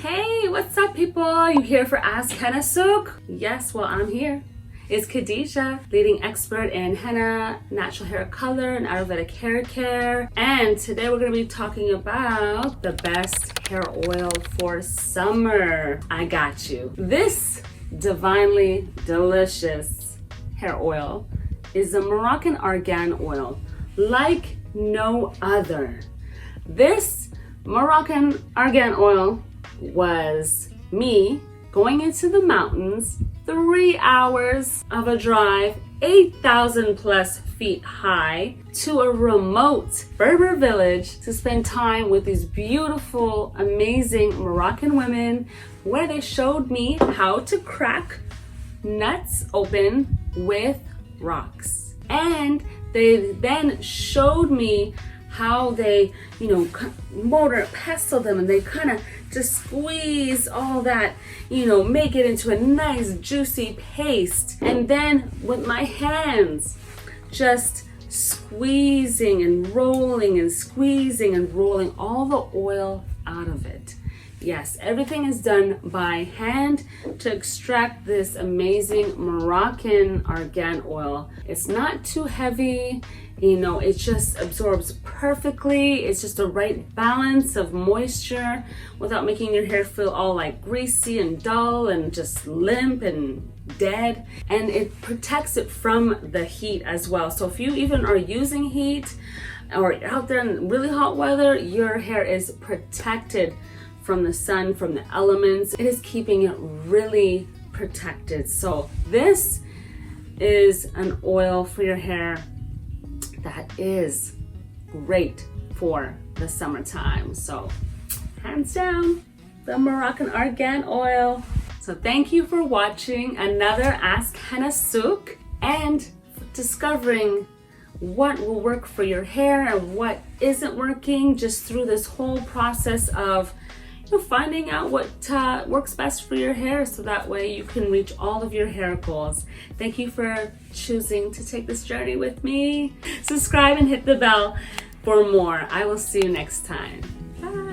Hey, what's up people? You here for Ask Hennasooq? Yes, well I'm here. It's Khadija, leading expert in henna, natural hair color, and Ayurvedic hair care. And today we're going to be talking about the best hair oil for summer. I got you. This divinely delicious hair oil is a Moroccan argan oil like no other. This Moroccan argan oil was me going into the mountains, 3 hours of a drive, 8,000 plus feet high, to a remote Berber village to spend time with these beautiful, amazing Moroccan women, where they showed me how to crack nuts open with rocks. And they then showed me how they, mortar pestle them, and they kind of just squeeze all that, make it into a nice juicy paste. And then with my hands, just squeezing and rolling and squeezing and rolling all the oil out of it. Yes, everything is done by hand to extract this amazing Moroccan argan oil. It's not too heavy, it just absorbs perfectly. It's just the right balance of moisture without making your hair feel all like greasy and dull and just limp and dead. And it protects it from the heat as well. So if you even are using heat or out there in really hot weather, your hair is protected from the sun, from the elements. It is keeping it really protected. So this is an oil for your hair that is great for the summertime. So hands down, the Moroccan argan oil. So thank you for watching another Ask Hennasooq and discovering what will work for your hair and what isn't working, just through this whole process of finding out what works best for your hair, so that way you can reach all of your hair goals. Thank you for choosing to take this journey with me. Subscribe and hit the bell for more. I will see you next time. Bye.